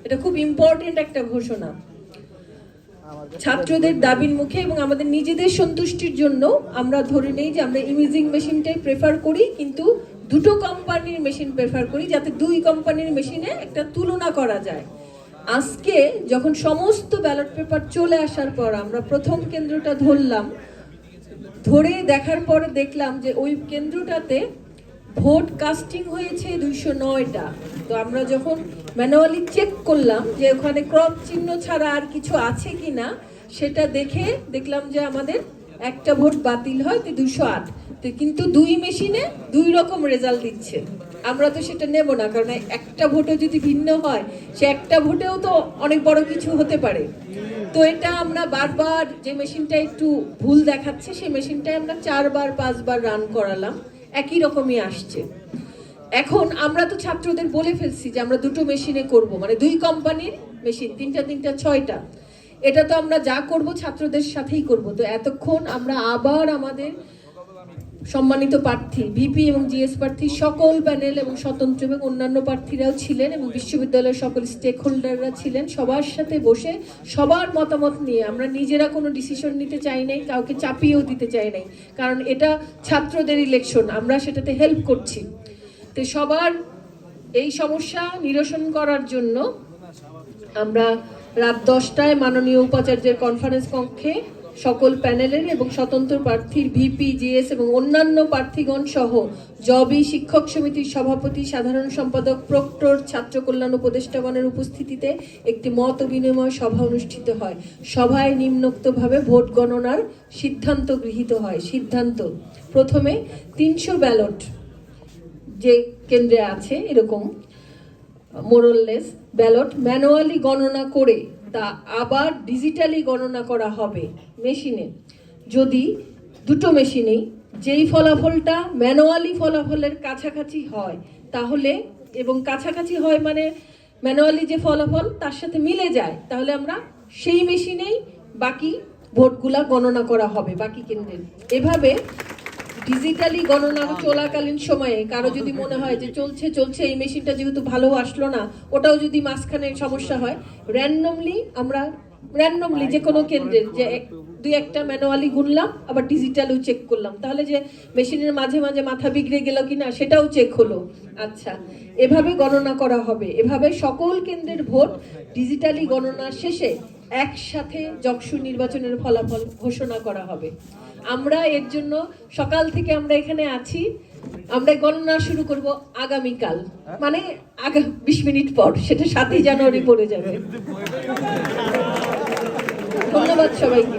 এটা খুব ইম্পর্টেন্ট একটা ঘোষণা। ছাত্রদের দাবির মুখে এবং আমাদের নিজেদের সন্তুষ্টির জন্য আমরা ধরে নেই যে আমরা ইমেজিং মেশিনটাই প্রেফার করি, কিন্তু দুটো কোম্পানির মেশিন প্রেফার করি যাতে দুই কোম্পানির মেশিনে একটা তুলনা করা যায়। আজকে যখন সমস্ত ব্যালট পেপার চলে আসার পর আমরা প্রথম কেন্দ্রটা ধরলাম, ধরে দেখার পরে দেখলাম যে ওই কেন্দ্রটাতে ভোট কাস্টিং হয়েছে 209টা। তো আমরা যখন ম্যানুয়ালি চেক করলাম যে ওখানে ক্রস চিহ্ন ছাড়া আর কিছু আছে কিনা, সেটা দেখে দেখলাম যে আমাদের একটা ভোট বাতিল হয়, তো 208। তো কিন্তু দুই মেশিনে দুই রকম রেজাল্ট দিচ্ছে। আমরা তো সেটা নেব না, কারণ একটা ভোটও যদি ভিন্ন হয়, সে একটা ভোটেও তো অনেক বড় কিছু হতে পারে। তো এটা আমরা বারবার, যে মেশিনটা একটু ভুল দেখাচ্ছে সেই মেশিনটাই আমরা 4বার 5বার রান করালাম, একই রকমই আসছে। এখন আমরা তো ছাত্রদের বলে ফেলছি যে আমরা দুটো মেশিনে করব, মানে দুই কোম্পানির মেশিন, তিনটা 6টা। এটা তো আমরা যা করব ছাত্রদের সাথেই করব। তো এতক্ষণ আমরা আবার আমাদের সম্মানিত প্রার্থী ভিপি এবং জিএস প্রার্থী সকল প্যানেল এবং স্বতন্ত্র এবং অন্যান্য প্রার্থীরাও ছিলেন এবং বিশ্ববিদ্যালয়ের সকল স্টেক হোল্ডাররা ছিলেন, সবার সাথে বসে সবার মতামত নিয়ে আমরা নিজেরা কোনো ডিসিশন নিতে চাই নাই, কাউকে চাপিয়েও দিতে চাই নাই, কারণ এটা ছাত্রদের ইলেকশন, আমরা সেটাতে হেল্প করছি। তো সবার এই সমস্যা নিরসন করার জন্য আমরা রাত 10টায় মাননীয় উপাচার্যের কনফারেন্স কক্ষে সকল প্যানেলের এবং স্বতন্ত্র প্রার্থীর ভিপি জিএস এবং অন্যান্য প্রার্থীগণ সহ জবি শিক্ষক সমিতির সভাপতি, সাধারণ সম্পাদক, প্রক্টর, ছাত্র কল্যাণ উপদেষ্টাগণের উপস্থিতিতে একটি মত বিনিময় সভা অনুষ্ঠিত হয়। সভায় নিম্নোক্তভাবে ভোট গণনার সিদ্ধান্ত গৃহীত হয়। সিদ্ধান্ত: প্রথমে 300 ব্যালট যে কেন্দ্রে আছে এরকম মোরললেস ব্যালট ম্যানুয়ালি গণনা করে তা আবার ডিজিটালি গণনা করা হবে মেশিনে। যদি দুটো মেশিনেই যেই ফলাফলটা ম্যানুয়ালি ফলাফলের কাছাকাছি হয় তাহলে, এবং কাছাকাছি হয় মানে ম্যানুয়ালি যে ফলাফল তার সাথে মিলে যায়, তাহলে আমরা সেই মেশিনেই বাকি ভোটগুলা গণনা করা হবে বাকি কেন্দ্রে। এভাবে ডিজিটালি গণনা চলাকালীন সময়ে কারো যদি মনে হয় যে চলছে এই মেশিনটা যেহেতু ভালো আসলো না, ওটাও যদি মাঝখানে সমস্যা হয়, র্যান্ডমলি যে কোনো কেন্দ্রের যে দুই একটা ম্যানুয়ালি গুনলাম, আবার ডিজিটালও চেক করলাম, তাহলে যে মেশিনের মাঝে মাঝে মাথা বিগড়ে গেল কিনা সেটাও চেক হলো। আচ্ছা, এভাবে গণনা করা হবে। এভাবে সকল কেন্দ্রের ভোট ডিজিটালি গণনা শেষে একসাথে যকসু নির্বাচনের ফলাফল ঘোষণা করা হবে। আমরা এর জন্য সকাল থেকে আমরা এখানে আছি। আমরা গণনা শুরু করব আগামীকাল, মানে 20 মিনিট পর, সেটা 7ই জানুয়ারি পড়ে যাবে। ধন্যবাদ সবাইকে।